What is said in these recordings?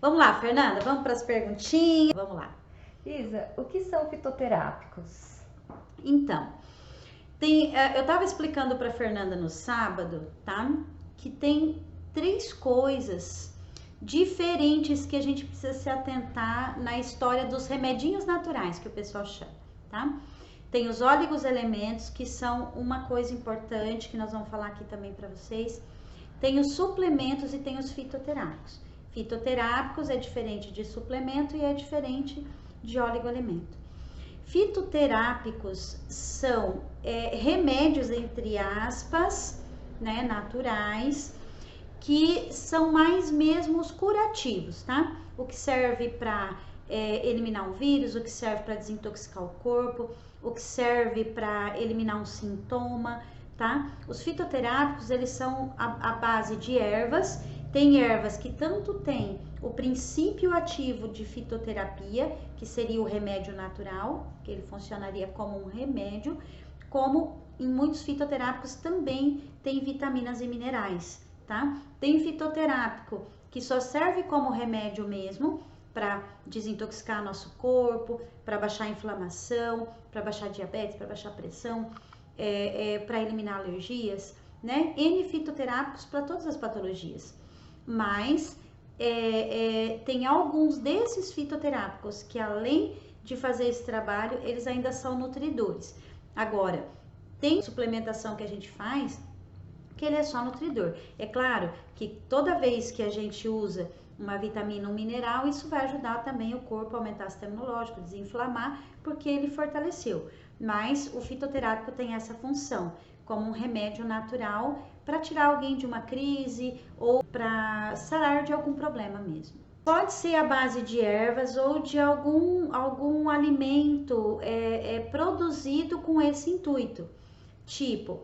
Vamos lá, Fernanda, vamos para as perguntinhas. Vamos lá. Isa, o que são fitoterápicos? Então, eu estava explicando para Fernanda no sábado, tá? Que tem 3 coisas diferentes que a gente precisa se atentar na história dos remedinhos naturais, que o pessoal chama, tá? Tem os oligoelementos, que são uma coisa importante, que nós vamos falar aqui também para vocês. Tem os suplementos e tem os fitoterápicos. Fitoterápicos é diferente de suplemento e é diferente de oligoelemento. Fitoterápicos são remédios, entre aspas, né, naturais, que são mais mesmo os curativos, tá? O que serve para eliminar um vírus, o que serve para desintoxicar o corpo, o que serve para eliminar um sintoma, tá? Os fitoterápicos, eles são a base de ervas. Tem ervas que tanto tem o princípio ativo de fitoterapia, que seria o remédio natural, que ele funcionaria como um remédio, como em muitos fitoterápicos também tem vitaminas e minerais, tá? Tem fitoterápico que só serve como remédio mesmo, para desintoxicar nosso corpo, para baixar a inflamação, para baixar diabetes, para baixar a pressão, para eliminar alergias, né? N fitoterápicos para todas as patologias. Mas tem alguns desses fitoterápicos que, além de fazer esse trabalho, eles ainda são nutridores. Agora, tem suplementação que a gente faz que ele é só nutridor. É claro que toda vez que a gente usa uma vitamina, um mineral, isso vai ajudar também o corpo a aumentar o sistema imunológico, desinflamar, porque ele fortaleceu. Mas o fitoterápico tem essa função, como um remédio natural para tirar alguém de uma crise ou para sarar de algum problema mesmo. Pode ser a base de ervas ou de algum alimento produzido com esse intuito. Tipo,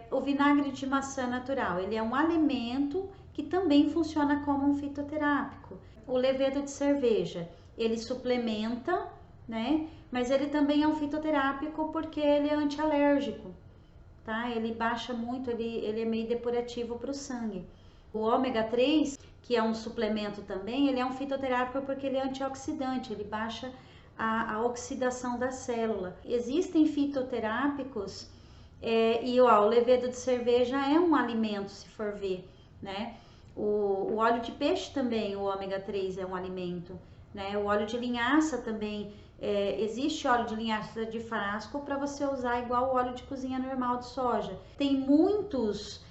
o vinagre de maçã natural, ele é um alimento que também funciona como um fitoterápico. O levedo de cerveja, ele suplementa, né? Mas ele também é um fitoterápico porque ele é antialérgico, tá? Ele baixa muito, ele é meio depurativo para o sangue. O ômega 3, que é um suplemento também, ele é um fitoterápico porque ele é antioxidante, ele baixa a oxidação da célula. Existem fitoterápicos o levedo de cerveja é um alimento, se for ver, né? O óleo de peixe também, o ômega 3 é um alimento, né? O óleo de linhaça também, existe óleo de linhaça de frasco para você usar igual o óleo de cozinha normal de soja. Tem muitos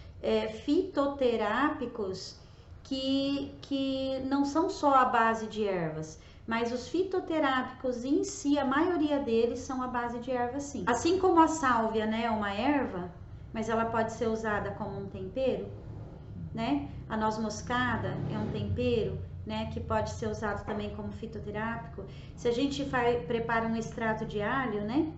fitoterápicos que não são só a base de ervas, mas os fitoterápicos em si, a maioria deles são a base de ervas, sim. Assim como a sálvia, né, é uma erva, mas ela pode ser usada como um tempero, né? A noz moscada é um tempero, né, que pode ser usado também como fitoterápico. Se a gente prepara um extrato de alho, né,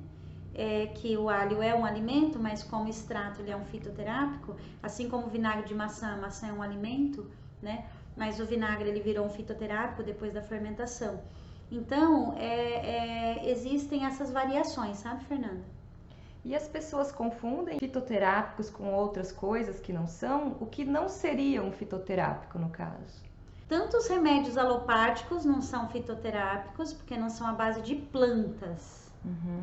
que o alho é um alimento, mas como extrato ele é um fitoterápico, assim como o vinagre de maçã, a maçã é um alimento, né? Mas o vinagre ele virou um fitoterápico depois da fermentação. Então, existem essas variações, sabe, Fernanda? E as pessoas confundem fitoterápicos com outras coisas que não são? O que não seria um fitoterápico, no caso? Tanto os remédios alopáticos não são fitoterápicos, porque não são à base de plantas,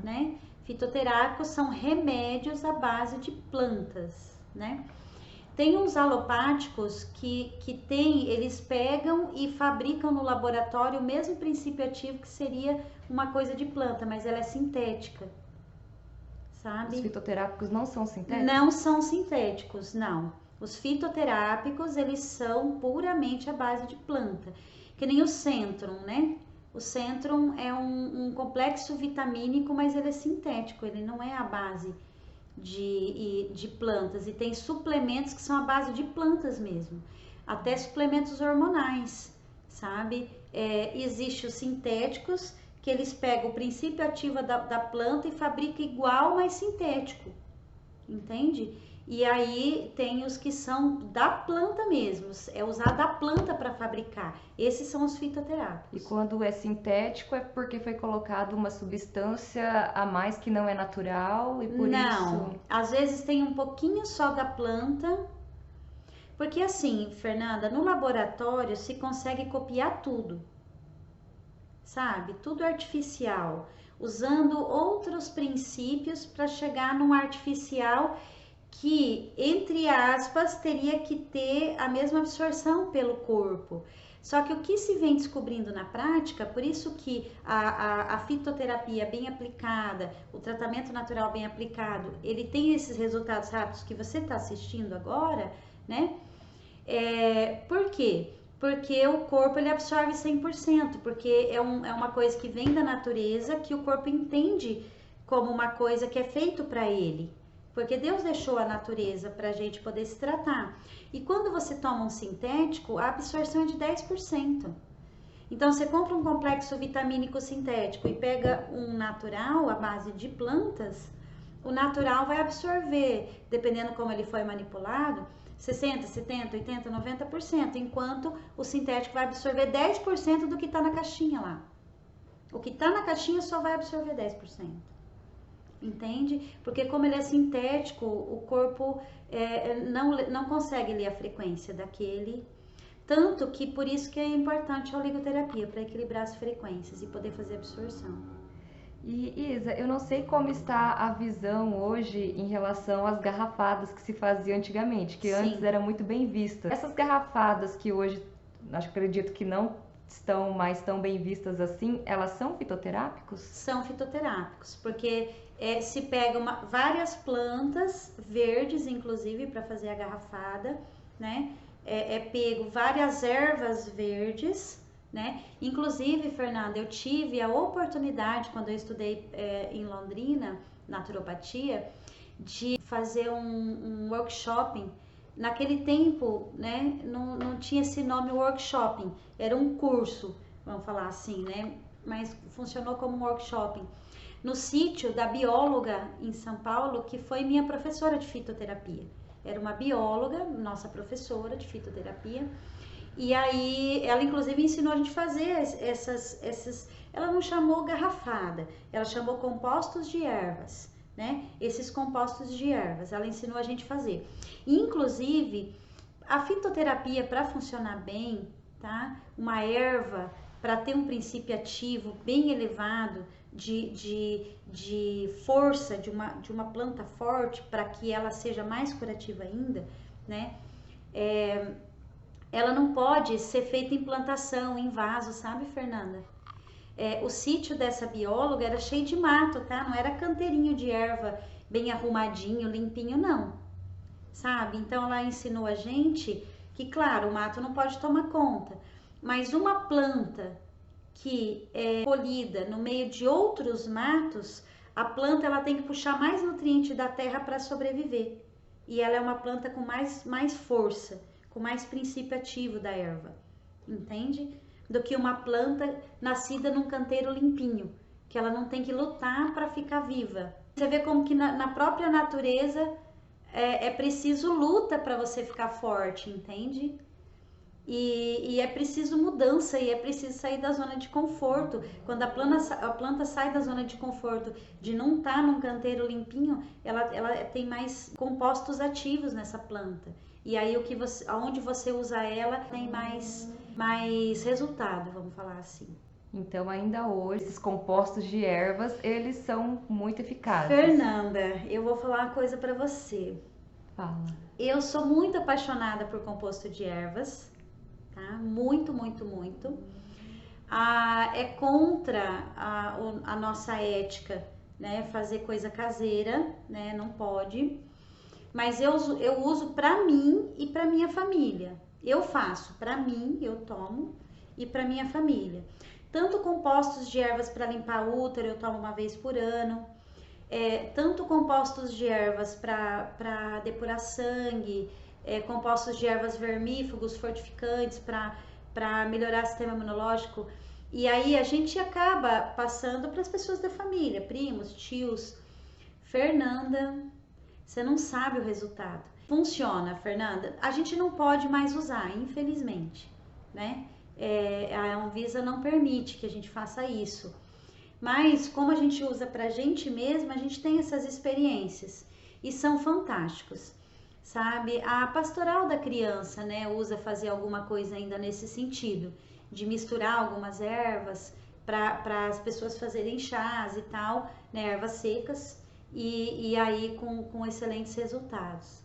né? Fitoterápicos são remédios à base de plantas, né? Tem uns alopáticos que eles pegam e fabricam no laboratório o mesmo princípio ativo que seria uma coisa de planta, mas ela é sintética, sabe? Os fitoterápicos não são sintéticos? Não são sintéticos, não. Os fitoterápicos, eles são puramente à base de planta, que nem o Centrum, né? O Centrum é um complexo vitamínico, mas ele é sintético, ele não é à base de plantas, e tem suplementos que são à base de plantas mesmo, até suplementos hormonais, sabe? Existe os sintéticos, que eles pegam o princípio ativo da planta e fabricam igual, mas sintético, entende? E aí tem os que são da planta mesmo, é usado a planta para fabricar. Esses são os fitoterápicos. E quando é sintético é porque foi colocado uma substância a mais que não é natural e por isso... Não, às vezes tem um pouquinho só da planta. Porque assim, Fernanda, no laboratório se consegue copiar tudo, sabe? Tudo artificial, usando outros princípios para chegar num artificial que, entre aspas, teria que ter a mesma absorção pelo corpo. Só que o que se vem descobrindo na prática, por isso que a fitoterapia bem aplicada, o tratamento natural bem aplicado, ele tem esses resultados rápidos que você está assistindo agora, né? Por quê? Porque o corpo ele absorve 100%, porque é uma coisa que vem da natureza, que o corpo entende como uma coisa que é feito para ele. Porque Deus deixou a natureza para a gente poder se tratar. E quando você toma um sintético, a absorção é de 10%. Então, você compra um complexo vitamínico sintético e pega um natural, à base de plantas, o natural vai absorver, dependendo como ele foi manipulado, 60%, 70%, 80%, 90%, enquanto o sintético vai absorver 10% do que está na caixinha lá. O que está na caixinha só vai absorver 10%. Entende? Porque como ele é sintético, o corpo não consegue ler a frequência daquele. Tanto que por isso que é importante a oligoterapia, para equilibrar as frequências e poder fazer absorção. E Isa, eu não sei como está a visão hoje em relação às garrafadas que se faziam antigamente, que antes era muito bem vista. Essas garrafadas que hoje, acredito que não estão mais tão bem vistas assim, elas são fitoterápicos? São fitoterápicos, porque se pega várias plantas verdes, inclusive, para fazer a garrafada, né? Pego várias ervas verdes, né? Inclusive, Fernanda, eu tive a oportunidade, quando eu estudei em Londrina, naturopatia, de fazer um workshop. Naquele tempo, né, não tinha esse nome workshop, era um curso, vamos falar assim, né? Mas funcionou como um workshop. No sítio da bióloga em São Paulo, que foi minha professora de fitoterapia. Era uma bióloga, nossa professora de fitoterapia. E aí, ela inclusive ensinou a gente a fazer essas... Ela não chamou garrafada, ela chamou compostos de ervas, né? Esses compostos de ervas, ela ensinou a gente a fazer. Inclusive, a fitoterapia, para funcionar bem, tá? Uma erva, para ter um princípio ativo bem elevado, de força, de uma planta forte, para que ela seja mais curativa ainda, né? Ela não pode ser feita em plantação, em vaso, sabe, Fernanda? O sítio dessa bióloga era cheio de mato, tá? Não era canteirinho de erva bem arrumadinho, limpinho, não. Sabe? Então, ela ensinou a gente que, claro, o mato não pode tomar conta, mas uma planta que é colhida no meio de outros matos, a planta ela tem que puxar mais nutriente da terra para sobreviver. E ela é uma planta com mais força, com mais princípio ativo da erva, entende? Do que uma planta nascida num canteiro limpinho, que ela não tem que lutar para ficar viva. Você vê como que na própria natureza é preciso luta para você ficar forte, entende? E é preciso mudança, e é preciso sair da zona de conforto. Quando a planta sai da zona de conforto, de não estar num canteiro limpinho, ela tem mais compostos ativos nessa planta. E aí aonde você usa ela tem mais resultado, vamos falar assim. Então, ainda hoje, esses compostos de ervas, eles são muito eficazes. Fernanda, eu vou falar uma coisa para você. Fala. Eu sou muito apaixonada por composto de ervas, tá? Muito, muito, muito. É contra a nossa ética, né? Fazer coisa caseira, né? Não pode. Mas eu uso para mim e para minha família. Eu faço para mim, eu tomo, e para minha família. Tanto compostos de ervas para limpar útero, eu tomo uma vez por ano. Tanto compostos de ervas para depurar sangue, compostos de ervas vermífugos, fortificantes para melhorar o sistema imunológico. E aí a gente acaba passando para as pessoas da família, primos, tios. Fernanda, você não sabe o resultado. Funciona, Fernanda. A gente não pode mais usar, infelizmente, né? A Anvisa não permite que a gente faça isso. Mas como a gente usa pra gente mesma, a gente tem essas experiências e são fantásticos. sabe? A pastoral da criança, né, usa fazer alguma coisa ainda nesse sentido, de misturar algumas ervas para as pessoas fazerem chás e tal, né, ervas secas, e aí com excelentes resultados.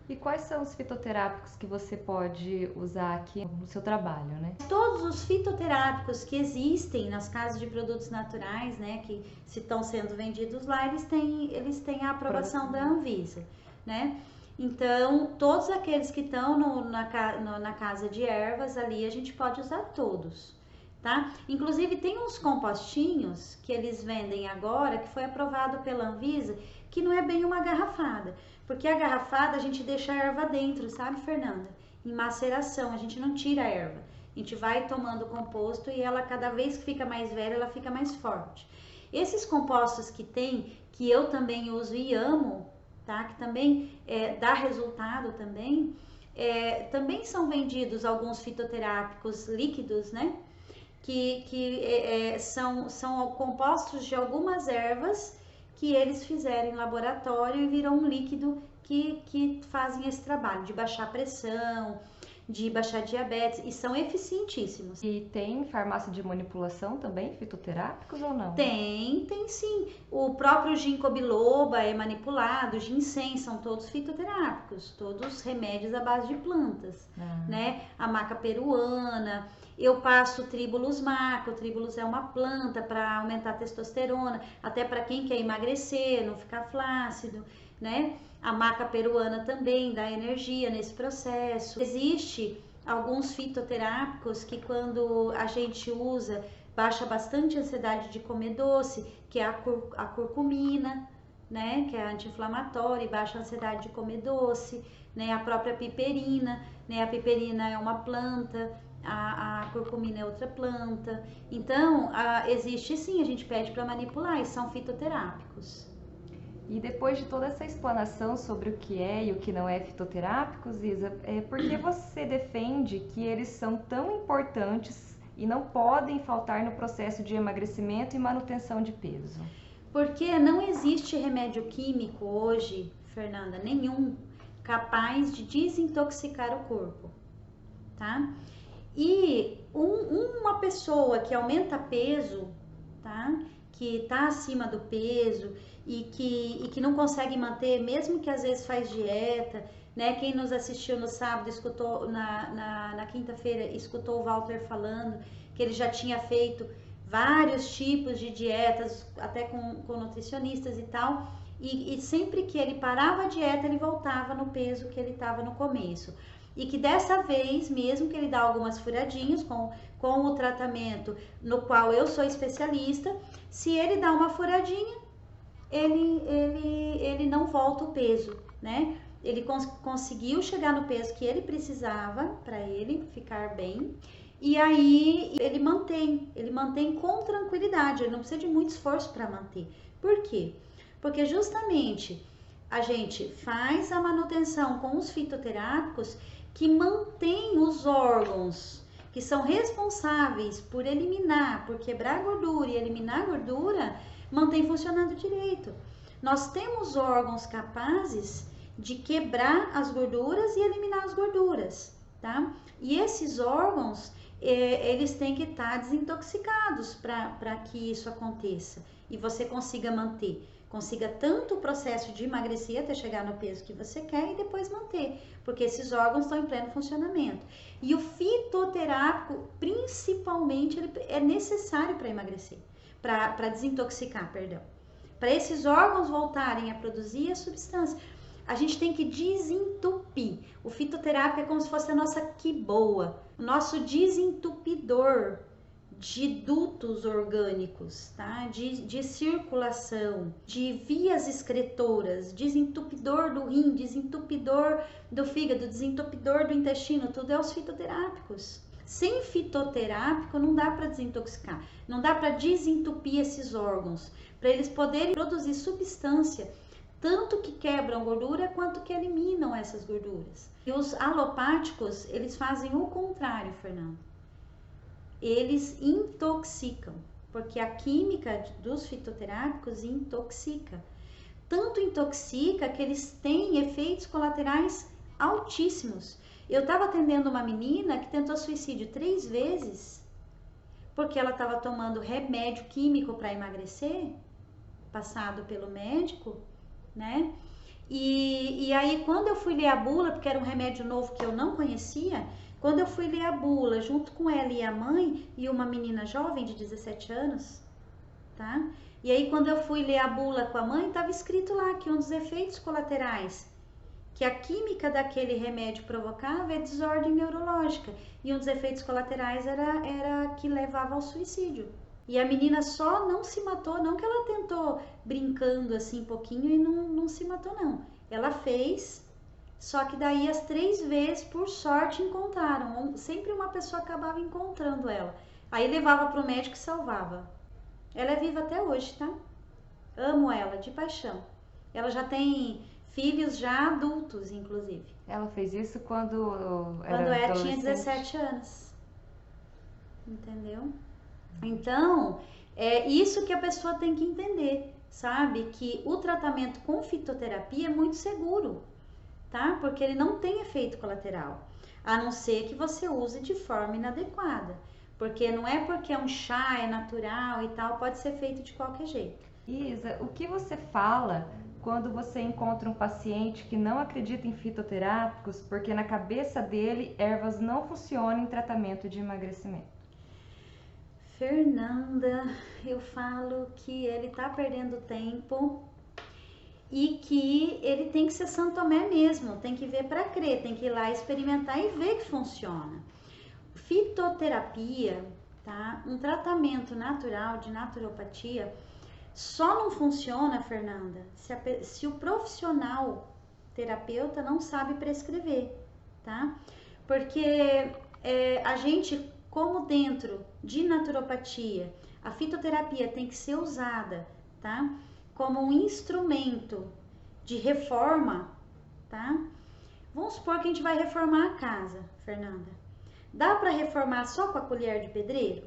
E quais são os fitoterápicos que você pode usar aqui no seu trabalho, né? Todos os fitoterápicos que existem nas casas de produtos naturais, né, que se estão sendo vendidos lá, eles têm a aprovação da Anvisa, né? Então, todos aqueles que estão na casa de ervas ali, a gente pode usar todos, tá? Inclusive, tem uns compostinhos que eles vendem agora, que foi aprovado pela Anvisa, que não é bem uma garrafada, porque a garrafada a gente deixa a erva dentro, sabe, Fernanda? Em maceração, a gente não tira a erva. A gente vai tomando o composto e ela, cada vez que fica mais velha, ela fica mais forte. Esses compostos que tem, que eu também uso e amo, tá? Que também dá resultado também, também são vendidos alguns fitoterápicos líquidos, né? Que são compostos de algumas ervas que eles fizeram em laboratório e viram um líquido que fazem esse trabalho de baixar a pressão, de baixar diabetes, e são eficientíssimos. E tem farmácia de manipulação também, fitoterápicos ou não? Tem sim. O próprio ginkgo biloba é manipulado, ginseng, são todos fitoterápicos, todos remédios à base de plantas, né? A maca peruana, eu passo Tribulus maca, o Tribulus é uma planta para aumentar a testosterona, até para quem quer emagrecer, não ficar flácido, né? A maca peruana também dá energia nesse processo. Existe alguns fitoterápicos que quando a gente usa, baixa bastante a ansiedade de comer doce, que é a curcumina, né? Que é anti-inflamatória e baixa a ansiedade de comer doce, né? A própria piperina, né? A piperina é uma planta, a curcumina é outra planta. Então, existe sim, a gente pede para manipular e são fitoterápicos. E depois de toda essa explanação sobre o que é e o que não é fitoterápicos, Isa, por que você defende que eles são tão importantes e não podem faltar no processo de emagrecimento e manutenção de peso? Porque não existe remédio químico hoje, Fernanda, nenhum, capaz de desintoxicar o corpo, tá? E uma pessoa que aumenta peso, tá? Que tá acima do peso e que não consegue manter, mesmo que às vezes faz dieta, né? Quem nos assistiu no sábado, escutou na quinta-feira, escutou o Walter falando que ele já tinha feito vários tipos de dietas, até com nutricionistas e tal, e sempre que ele parava a dieta, ele voltava no peso que ele estava no começo. E que dessa vez, mesmo que ele dá algumas furadinhas com o tratamento no qual eu sou especialista, se ele dá uma furadinha, ele não volta o peso, né? Ele conseguiu chegar no peso que ele precisava para ele ficar bem. E aí ele mantém com tranquilidade, ele não precisa de muito esforço para manter. Por quê? Porque justamente a gente faz a manutenção com os fitoterápicos que mantém os órgãos que são responsáveis por eliminar, por quebrar gordura e eliminar gordura, mantém funcionando direito. Nós temos órgãos capazes de quebrar as gorduras e eliminar as gorduras, tá? E esses órgãos, eles têm que estar desintoxicados para que isso aconteça e você consiga manter. Consiga tanto o processo de emagrecer até chegar no peso que você quer e depois manter, porque esses órgãos estão em pleno funcionamento. E o fitoterápico, principalmente, ele é necessário para emagrecer, para desintoxicar, perdão. Para esses órgãos voltarem a produzir a substância, a gente tem que desentupir. O fitoterápico é como se fosse a nossa quiboa, o nosso desentupidor de dutos orgânicos, tá? De circulação, de vias excretoras, desentupidor do rim, desentupidor do fígado, desentupidor do intestino, tudo é os fitoterápicos. Sem fitoterápico não dá para desintoxicar, não dá para desentupir esses órgãos, para eles poderem produzir substância, tanto que quebram gordura quanto que eliminam essas gorduras. E os alopáticos, eles fazem o contrário, Fernando. Eles intoxicam, porque a química dos fitoterápicos intoxica. tanto intoxica que eles têm efeitos colaterais altíssimos. Eu estava atendendo uma menina que tentou suicídio 3 vezes porque ela estava tomando remédio químico para emagrecer, passado pelo médico, né? E aí, quando eu fui ler a bula, porque era um remédio novo que eu não conhecia, quando eu fui ler a bula, junto com ela e a mãe, e uma menina jovem de 17 anos, tá? E aí, quando eu fui ler a bula com a mãe, estava escrito lá que um dos efeitos colaterais que a química daquele remédio provocava é desordem neurológica. E um dos efeitos colaterais era que levava ao suicídio. E a menina só não se matou, não que ela tentou brincando assim um pouquinho e não se matou, não. Ela fez, só que daí as 3 vezes, por sorte, encontraram. Sempre uma pessoa acabava encontrando ela. Aí levava para o médico e salvava. Ela é viva até hoje, tá? Amo ela, de paixão. Ela já tem filhos já adultos, inclusive. Ela fez isso quando Tinha 17 anos. Entendeu? Então, é isso que a pessoa tem que entender, sabe? Que o tratamento com fitoterapia é muito seguro, tá? Porque ele não tem efeito colateral, a não ser que você use de forma inadequada. Porque não é porque é um chá, é natural e tal, pode ser feito de qualquer jeito. Isa, o que você fala quando você encontra um paciente que não acredita em fitoterápicos porque na cabeça dele ervas não funcionam em tratamento de emagrecimento? Fernanda, eu falo que ele tá perdendo tempo e que ele tem que ser São Tomé mesmo, tem que ver para crer, tem que ir lá experimentar e ver que funciona. Fitoterapia, tá? Um tratamento natural de naturopatia só não funciona, Fernanda, se o profissional terapeuta não sabe prescrever, tá? Porque a gente, como dentro de naturopatia, a fitoterapia tem que ser usada, tá? Como um instrumento de reforma, tá? Vamos supor que a gente vai reformar a casa, Fernanda. Dá para reformar só com a colher de pedreiro?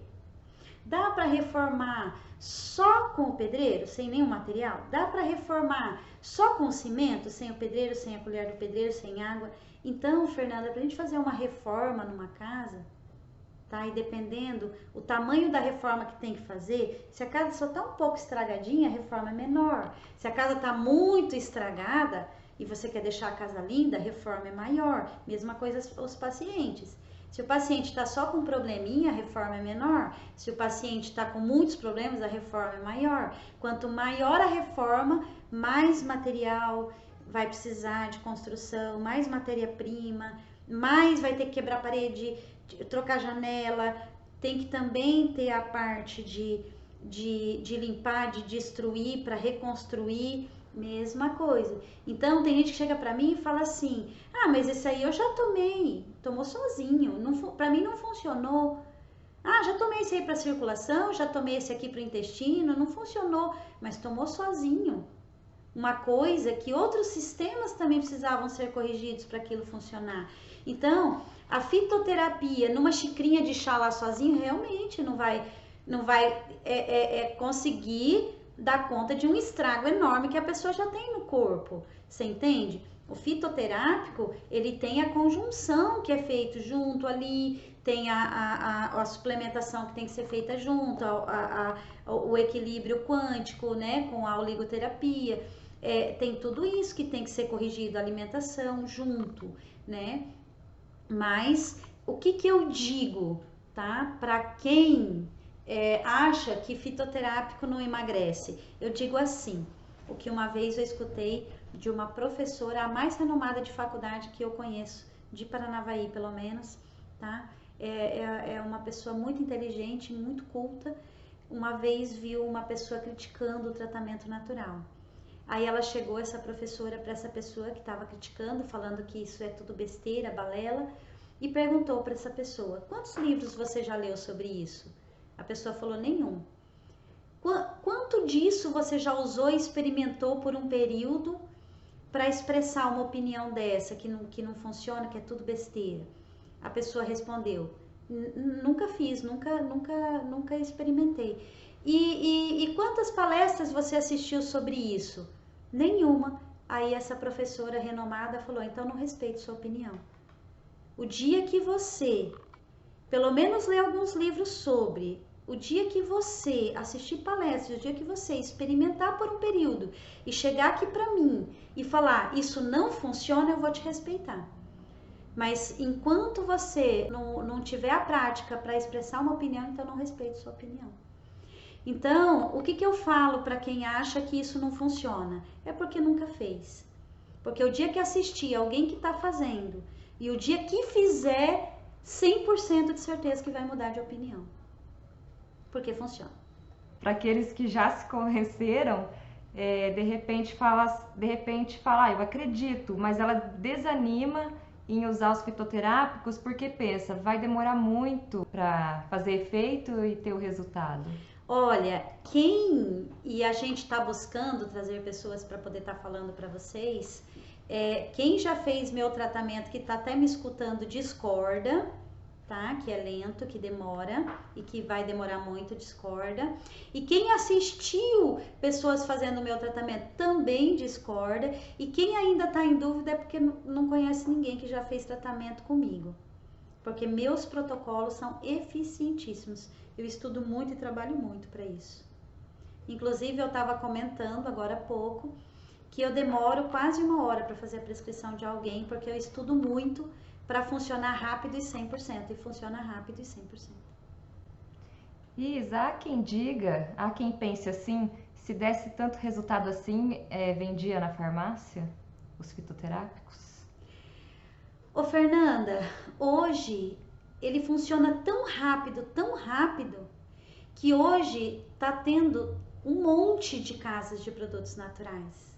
Dá para reformar só com o pedreiro, sem nenhum material? Dá para reformar só com o cimento, sem o pedreiro, sem a colher do pedreiro, sem água? Então, Fernanda, para a gente fazer uma reforma numa casa, tá? E dependendo o tamanho da reforma que tem que fazer, se a casa só tá um pouco estragadinha, a reforma é menor. Se a casa tá muito estragada e você quer deixar a casa linda, a reforma é maior. Mesma coisa os pacientes. Se o paciente está só com um probleminha, a reforma é menor. Se o paciente está com muitos problemas, a reforma é maior. Quanto maior a reforma, mais material vai precisar de construção, mais matéria-prima, mais vai ter que quebrar parede, trocar janela. Tem que também ter a parte de limpar, de destruir para reconstruir. Mesma coisa. Então, tem gente que chega pra mim e fala assim: ah, mas esse aí eu já tomei, tomou sozinho, pra mim não funcionou. Ah, já tomei esse aí pra circulação, já tomei esse aqui pro intestino, não funcionou, mas tomou sozinho. Uma coisa que outros sistemas também precisavam ser corrigidos para aquilo funcionar. Então, a fitoterapia numa xicrinha de chá lá sozinho realmente não vai conseguir dar conta de um estrago enorme que a pessoa já tem no corpo, você entende? O fitoterápico, ele tem a conjunção que é feito junto ali, tem a suplementação que tem que ser feita junto, o equilíbrio quântico, né, com a oligoterapia, tem tudo isso que tem que ser corrigido, a alimentação junto, né? Mas o que eu digo, tá? Para quem acha que fitoterápico não emagrece. Eu digo assim, o que uma vez eu escutei de uma professora, a mais renomada de faculdade que eu conheço, de Paranavaí pelo menos, tá? É uma pessoa muito inteligente, muito culta. Uma vez viu uma pessoa criticando o tratamento natural. Aí ela chegou, essa professora, para essa pessoa que estava criticando, falando que isso é tudo besteira, balela, e perguntou para essa pessoa: quantos livros você já leu sobre isso? A pessoa falou: nenhum. Quanto disso você já usou e experimentou por um período para expressar uma opinião dessa, que não funciona, que é tudo besteira? A pessoa respondeu: nunca fiz, nunca experimentei. E quantas palestras você assistiu sobre isso? Nenhuma. Aí essa professora renomada falou, então não respeito sua opinião. O dia que você, pelo menos ler alguns livros sobre, o dia que você assistir palestras, o dia que você experimentar por um período e chegar aqui para mim e falar, isso não funciona, eu vou te respeitar. Mas enquanto você não tiver a prática para expressar uma opinião, então não respeito sua opinião. Então, o que eu falo para quem acha que isso não funciona? É porque nunca fez. Porque o dia que assistir alguém que está fazendo e o dia que fizer, 100% de certeza que vai mudar de opinião. Porque funciona. Para aqueles que já se conheceram, de repente fala, eu acredito, mas ela desanima em usar os fitoterápicos porque pensa, vai demorar muito para fazer efeito e ter o resultado. Olha, e a gente está buscando trazer pessoas para poder estar falando para vocês, quem já fez meu tratamento, que está até me escutando, discorda, tá? Que é lento, que demora e que vai demorar muito, discorda. E quem assistiu pessoas fazendo o meu tratamento também discorda. E quem ainda está em dúvida é porque não conhece ninguém que já fez tratamento comigo. Porque meus protocolos são eficientíssimos. Eu estudo muito e trabalho muito para isso. Inclusive, eu estava comentando agora há pouco que eu demoro quase 1 hora para fazer a prescrição de alguém, porque eu estudo muito para funcionar rápido e 100%. E funciona rápido e 100%. Isa, há quem diga, há quem pense assim, se desse tanto resultado assim, vendia na farmácia os fitoterápicos? Ô Fernanda, hoje ele funciona tão rápido, que hoje tá tendo um monte de casas de produtos naturais.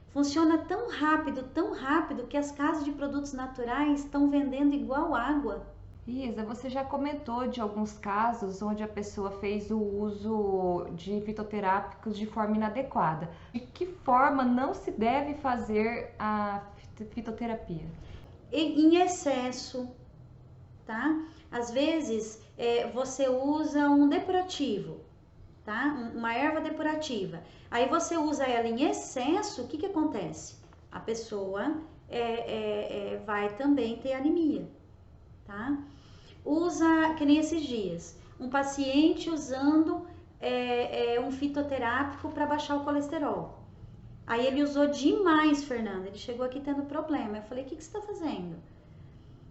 Funciona tão rápido que as casas de produtos naturais estão vendendo igual água. Isa, você já comentou de alguns casos onde a pessoa fez o uso de fitoterápicos de forma inadequada. De que forma não se deve fazer a fitoterapia? Em excesso, tá? Às vezes você usa um depurativo, tá? Uma erva depurativa. Aí você usa ela em excesso, o que acontece? A pessoa vai também ter anemia, tá? Usa, que nem esses dias, um paciente usando um fitoterápico para baixar o colesterol. Aí ele usou demais, Fernanda, ele chegou aqui tendo problema. Eu falei, o que você tá fazendo?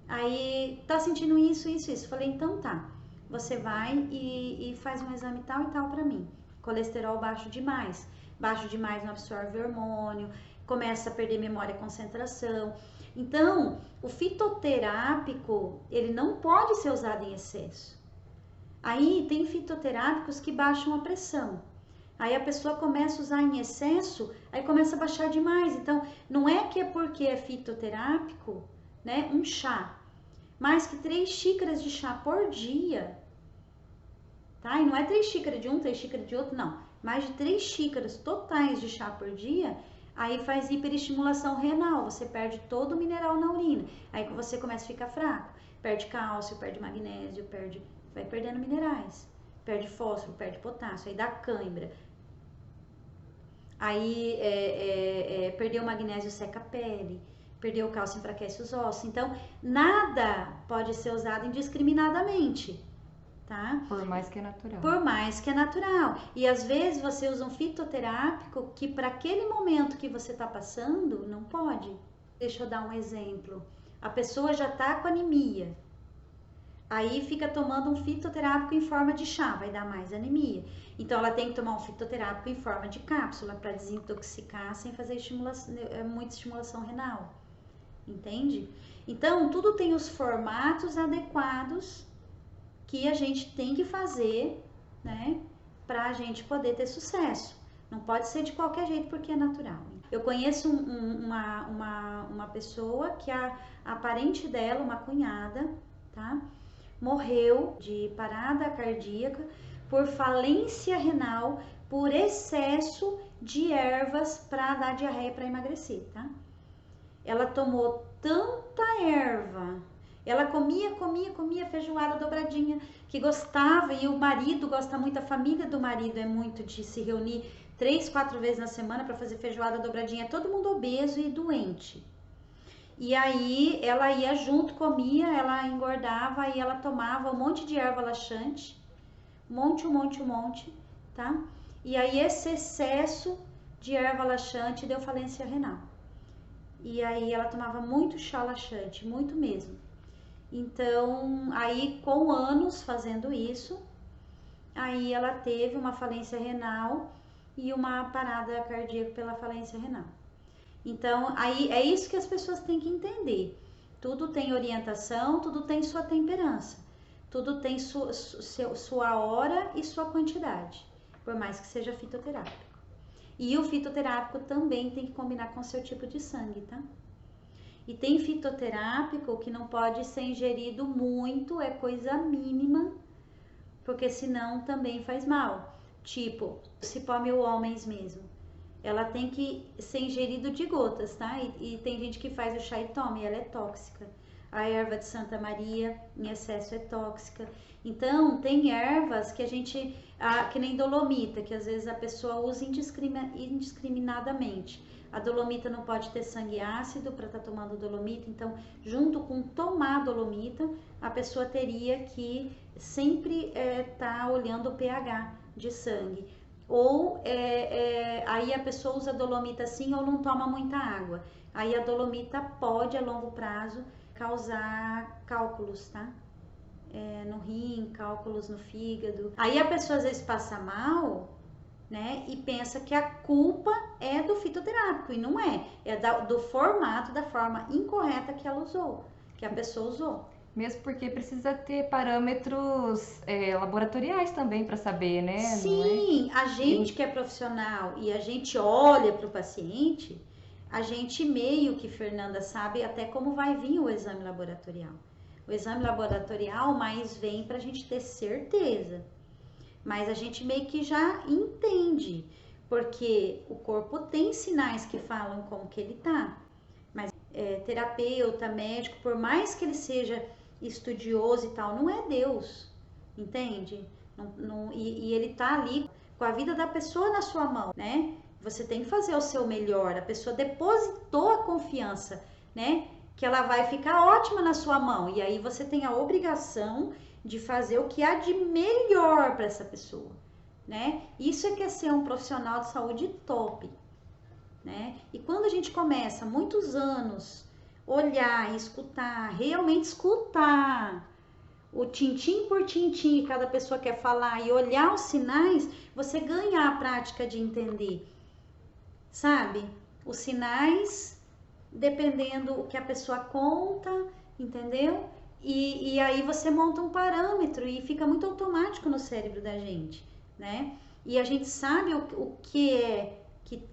Aí, tá sentindo isso. Eu falei, então tá, você vai e faz um exame tal e tal pra mim. Colesterol baixo demais não absorve hormônio, começa a perder memória e concentração. Então, o fitoterápico, ele não pode ser usado em excesso. Aí, tem fitoterápicos que baixam a pressão. Aí a pessoa começa a usar em excesso, aí começa a baixar demais. Então, não é que é porque é fitoterápico, né, um chá, mais que 3 xícaras de chá por dia, tá? E não é 3 xícaras de um, 3 xícaras de outro, não. Mais de 3 xícaras totais de chá por dia, aí faz hiperestimulação renal, você perde todo o mineral na urina. Aí você começa a ficar fraco, perde cálcio, perde magnésio, vai perdendo minerais. Perde fósforo, perde potássio, aí dá cãibra. Aí perdeu o magnésio, seca a pele. Perdeu o cálcio, enfraquece os ossos. Então, nada pode ser usado indiscriminadamente, tá? Por mais que é natural. Por mais que é natural. E às vezes você usa um fitoterápico que para aquele momento que você está passando, não pode. Deixa eu dar um exemplo. A pessoa já está com anemia. Aí fica tomando um fitoterápico em forma de chá, vai dar mais anemia. Então ela tem que tomar um fitoterápico em forma de cápsula para desintoxicar sem fazer muita estimulação renal. Entende? Então tudo tem os formatos adequados que a gente tem que fazer, né, para a gente poder ter sucesso. Não pode ser de qualquer jeito porque é natural. Eu conheço uma pessoa que a parente dela, uma cunhada, tá? Morreu de parada cardíaca por falência renal, por excesso de ervas para dar diarreia para emagrecer, tá? Ela tomou tanta erva Ela comia feijoada dobradinha, que gostava, e o marido gosta muito, a família do marido é muito de se reunir 3, 4 vezes na semana para fazer feijoada dobradinha. É todo mundo obeso e doente. E aí ela ia junto, comia, ela engordava e ela tomava um monte de erva laxante, um monte, tá? E aí esse excesso de erva laxante deu falência renal. E aí ela tomava muito chá laxante, muito mesmo. Então, aí com anos fazendo isso, aí ela teve uma falência renal e uma parada cardíaca pela falência renal. Então, aí é isso que as pessoas têm que entender. Tudo tem orientação, tudo tem sua temperança. Tudo tem sua hora e sua quantidade, por mais que seja fitoterápico. E o fitoterápico também tem que combinar com o seu tipo de sangue, tá? E tem fitoterápico que não pode ser ingerido muito, é coisa mínima, porque senão também faz mal. Tipo, cipó mil homens mesmo. Ela tem que ser ingerido de gotas, tá? E tem gente que faz o chá e toma, e ela é tóxica. A erva de Santa Maria, em excesso, é tóxica. Então, tem ervas que a gente, que nem dolomita, que às vezes a pessoa usa indiscriminadamente. A dolomita não pode ter sangue ácido para estar tomando dolomita, então, junto com tomar dolomita, a pessoa teria que sempre estar olhando o pH de sangue. Ou aí a pessoa usa dolomita assim ou não toma muita água. Aí a dolomita pode, a longo prazo, causar cálculos, tá? No rim, cálculos no fígado. Aí a pessoa às vezes passa mal, né? E pensa que a culpa é do fitoterápico, e não é. É do formato, da forma incorreta que ela usou, que a pessoa usou. Mesmo porque precisa ter parâmetros laboratoriais também para saber, né? Sim, a gente que é profissional e a gente olha para o paciente, a gente meio que, Fernanda, sabe até como vai vir o exame laboratorial. O exame laboratorial mais vem para a gente ter certeza, mas a gente meio que já entende, porque o corpo tem sinais que falam como que ele tá. Mas terapeuta, médico, por mais que ele seja estudioso e tal, não é Deus, entende? E ele tá ali com a vida da pessoa na sua mão, né? Você tem que fazer o seu melhor. A pessoa depositou a confiança, né? Que ela vai ficar ótima na sua mão. E aí você tem a obrigação de fazer o que há de melhor para essa pessoa, né? Isso é que é ser um profissional de saúde top, né? E quando a gente começa muitos anos olhar, escutar, realmente escutar o tintim por tintim que cada pessoa quer falar e olhar os sinais, você ganha a prática de entender, sabe? Os sinais, dependendo o que a pessoa conta, entendeu? E aí você monta um parâmetro e fica muito automático no cérebro da gente, né? E a gente sabe o que é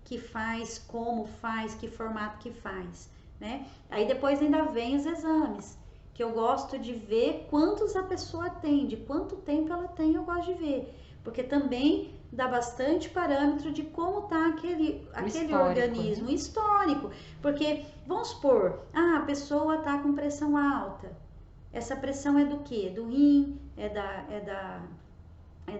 que faz, como faz, que formato que faz, né? Aí depois ainda vem os exames, que eu gosto de ver quantos a pessoa tem, de quanto tempo ela tem, eu gosto de ver, porque também dá bastante parâmetro de como tá aquele organismo, né? Histórico, porque vamos supor, a pessoa tá com pressão alta, essa pressão é do quê? Do rim,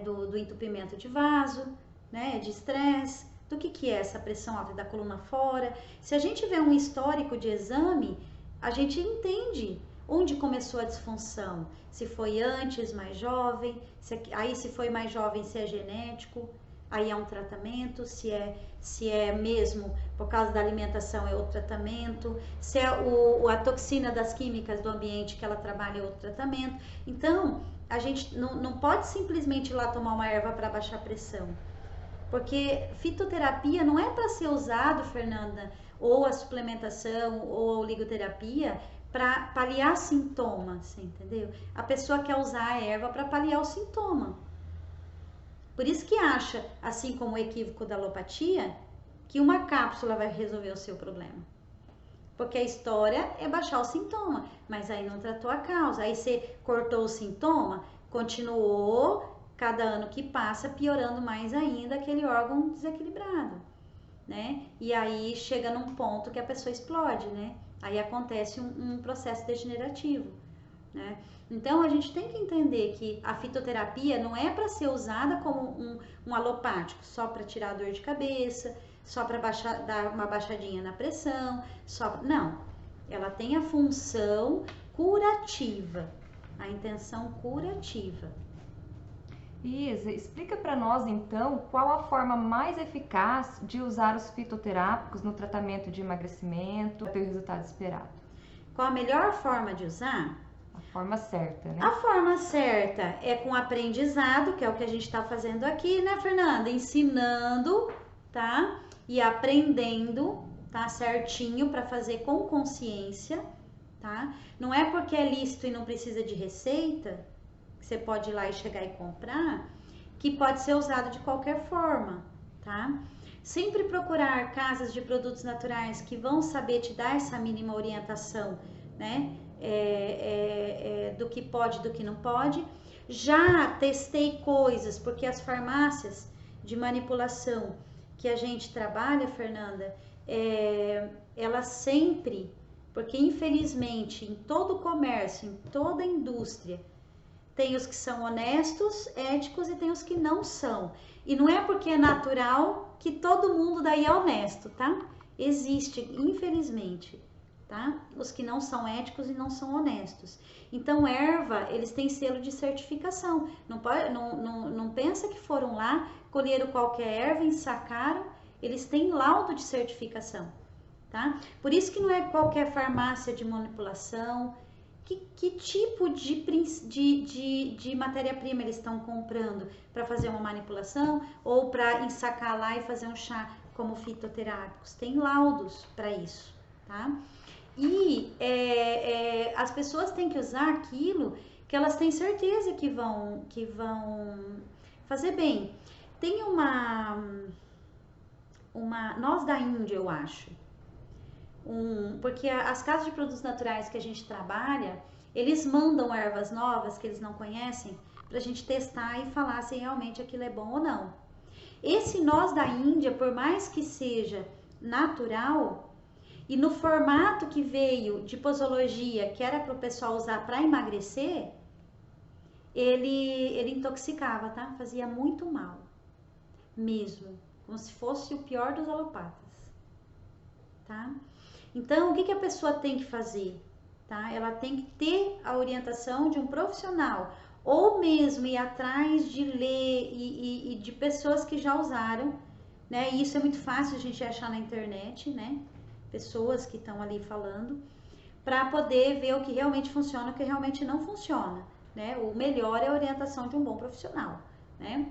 do entupimento de vaso, né? De estresse. Do que é essa pressão alta? Da coluna fora. Se a gente vê um histórico de exame, a gente entende onde começou a disfunção. Se foi antes, mais jovem, aí se foi mais jovem, se é genético, aí é um tratamento, se é mesmo por causa da alimentação, é outro tratamento, se é a toxina das químicas do ambiente que ela trabalha, é outro tratamento. Então, a gente não pode simplesmente ir lá tomar uma erva para baixar a pressão. Porque fitoterapia não é para ser usado, Fernanda, ou a suplementação ou a oligoterapia para paliar sintomas, entendeu? A pessoa quer usar a erva para paliar o sintoma. Por isso que acha, assim como o equívoco da alopatia, que uma cápsula vai resolver o seu problema. Porque a história é baixar o sintoma, mas aí não tratou a causa. Aí você cortou o sintoma, continuou cada ano que passa piorando mais ainda aquele órgão desequilibrado, né? E aí chega num ponto que a pessoa explode, né? Aí acontece um processo degenerativo, né? Então a gente tem que entender que a fitoterapia não é para ser usada como um alopático, só para tirar a dor de cabeça, só para dar uma baixadinha na pressão, não. Ela tem a função curativa, a intenção curativa. Isa, explica para nós então qual a forma mais eficaz de usar os fitoterápicos no tratamento de emagrecimento para ter o resultado esperado. Qual a melhor forma de usar? A forma certa, né? A forma certa é com aprendizado, que é o que a gente está fazendo aqui, né, Fernanda? Ensinando, tá? E aprendendo, tá? Certinho para fazer com consciência, tá? Não é porque é lícito e não precisa de receita, que você pode ir lá e chegar e comprar, que pode ser usado de qualquer forma, tá? Sempre procurar casas de produtos naturais que vão saber te dar essa mínima orientação, né? Do que pode, do que não pode. Já testei coisas, porque as farmácias de manipulação que a gente trabalha, Fernanda, elas sempre, porque infelizmente em todo o comércio, em toda a indústria, tem os que são honestos, éticos e tem os que não são. E não é porque é natural que todo mundo daí é honesto, tá? Existe, infelizmente, tá? Os que não são éticos e não são honestos. Então, erva, eles têm selo de certificação. Não pensa que foram lá, colheram qualquer erva, ensacaram. Eles têm laudo de certificação, tá? Por isso que não é qualquer farmácia de manipulação. Que tipo de matéria-prima eles estão comprando para fazer uma manipulação ou para ensacar lá e fazer um chá como fitoterápicos? Tem laudos para isso, tá? E as pessoas têm que usar aquilo que elas têm certeza que vão fazer bem. Tem uma noz da Índia, eu acho. Porque as casas de produtos naturais que a gente trabalha, eles mandam ervas novas que eles não conhecem pra gente testar e falar se realmente aquilo é bom ou não. Esse noz da Índia, por mais que seja natural, e no formato que veio de posologia, que era para o pessoal usar para emagrecer, ele intoxicava, tá? Fazia muito mal, mesmo, como se fosse o pior dos alopatas, tá? Então, o que a pessoa tem que fazer? Tá? Ela tem que ter a orientação de um profissional, ou mesmo ir atrás de ler e de pessoas que já usaram, né? E isso é muito fácil a gente achar na internet, né? Pessoas que estão ali falando, para poder ver o que realmente funciona e o que realmente não funciona, né? O melhor é a orientação de um bom profissional, né?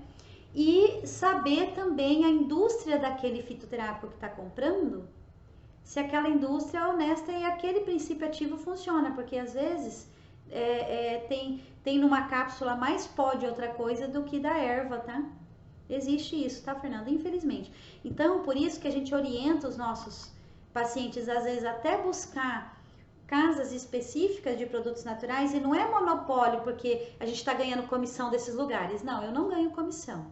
E saber também a indústria daquele fitoterápico que está comprando, se aquela indústria é honesta e aquele princípio ativo funciona, porque às vezes tem numa cápsula mais pó de outra coisa do que da erva, tá? Existe isso, tá, Fernanda? Infelizmente. Então, por isso que a gente orienta os nossos pacientes, às vezes, até buscar casas específicas de produtos naturais, e não é monopólio porque a gente está ganhando comissão desses lugares. Não, eu não ganho comissão,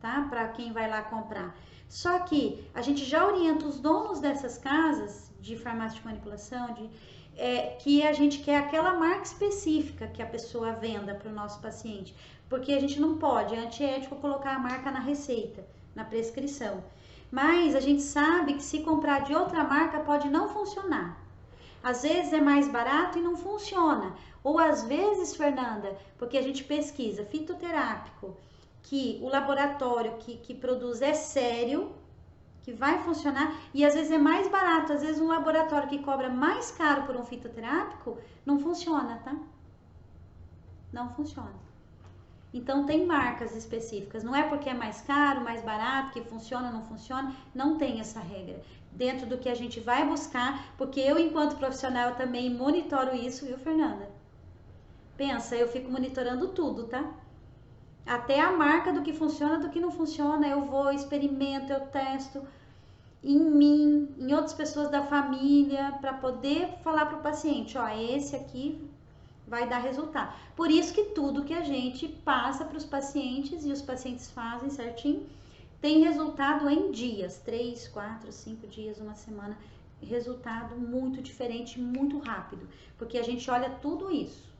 tá? Para quem vai lá comprar. Só que a gente já orienta os donos dessas casas de farmácia de manipulação, que a gente quer aquela marca específica que a pessoa venda para o nosso paciente. Porque a gente não pode, é antiético colocar a marca na receita, na prescrição. Mas a gente sabe que se comprar de outra marca pode não funcionar. Às vezes é mais barato e não funciona. Ou às vezes, Fernanda, porque a gente pesquisa fitoterápico, que o laboratório que produz é sério, que vai funcionar, e às vezes é mais barato, às vezes um laboratório que cobra mais caro por um fitoterápico, não funciona, tá? Não funciona. Então tem marcas específicas, não é porque é mais caro, mais barato, que funciona, não funciona, não tem essa regra. Dentro do que a gente vai buscar, porque eu enquanto profissional também monitoro isso, viu, Fernanda? Pensa, eu fico monitorando tudo, tá? Até a marca do que funciona, do que não funciona, eu vou, experimento, eu testo em mim, em outras pessoas da família, para poder falar para o paciente, ó, esse aqui vai dar resultado. Por isso que tudo que a gente passa para os pacientes e os pacientes fazem certinho, tem resultado em dias, 3, 4, 5 dias, uma semana, resultado muito diferente, muito rápido, porque a gente olha tudo isso.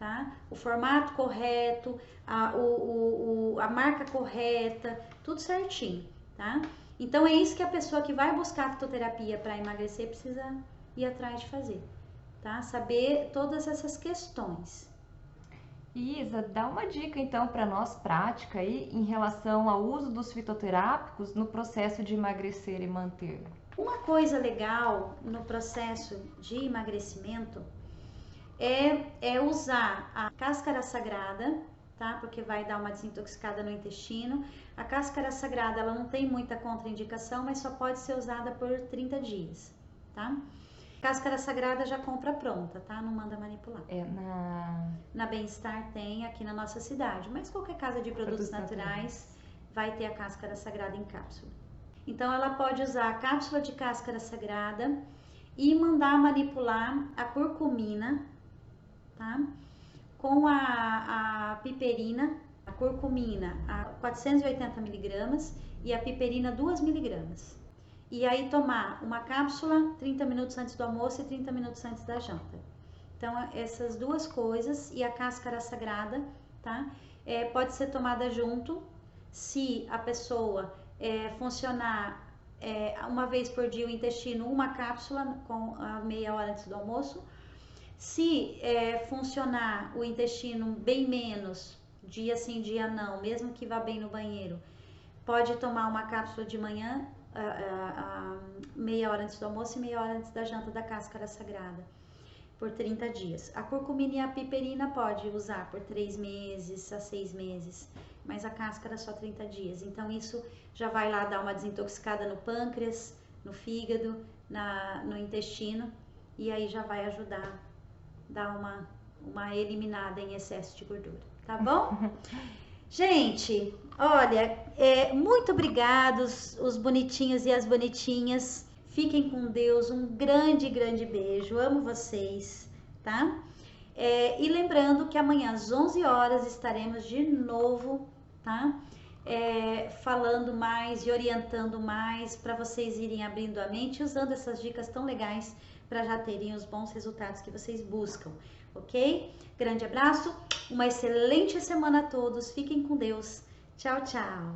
tá? O formato correto, a marca correta, tudo certinho, tá? Então é isso que a pessoa que vai buscar fitoterapia para emagrecer precisa ir atrás de fazer, tá? Saber todas essas questões. Isa, dá uma dica então para nós prática aí em relação ao uso dos fitoterápicos no processo de emagrecer e manter. Uma coisa legal no processo de emagrecimento é usar a cáscara sagrada, tá? Porque vai dar uma desintoxicada no intestino. A cáscara sagrada, ela não tem muita contraindicação, mas só pode ser usada por 30 dias, tá? Cáscara sagrada já compra pronta, tá? Não manda manipular. Na Bem-Estar tem aqui na nossa cidade, mas qualquer casa de produtos naturais vai ter a cáscara sagrada em cápsula. Então ela pode usar a cápsula de cáscara sagrada e mandar manipular a curcumina, tá? Com a piperina, a curcumina a 480 miligramas e a piperina 2 miligramas. E aí tomar uma cápsula 30 minutos antes do almoço e 30 minutos antes da janta. Então essas duas coisas e a cáscara sagrada, tá? Pode ser tomada junto, se a pessoa funcionar uma vez por dia o intestino, uma cápsula com meia hora antes do almoço. Se funcionar o intestino bem menos, dia sim, dia não, mesmo que vá bem no banheiro, pode tomar uma cápsula de manhã, meia hora antes do almoço e meia hora antes da janta da cáscara sagrada, por 30 dias. A curcumina e a piperina pode usar por 3 meses a 6 meses, mas a cáscara só 30 dias. Então isso já vai lá dar uma desintoxicada no pâncreas, no fígado, no intestino, e aí já vai ajudar dar uma eliminada em excesso de gordura, tá bom? Gente, olha, muito obrigados os bonitinhos e as bonitinhas. Fiquem com Deus, um grande, grande beijo. Amo vocês, tá? E lembrando que amanhã às 11 horas estaremos de novo, tá? Falando mais e orientando mais para vocês irem abrindo a mente, usando essas dicas tão legais para já terem os bons resultados que vocês buscam, ok? Grande abraço, uma excelente semana a todos, fiquem com Deus. Tchau, tchau!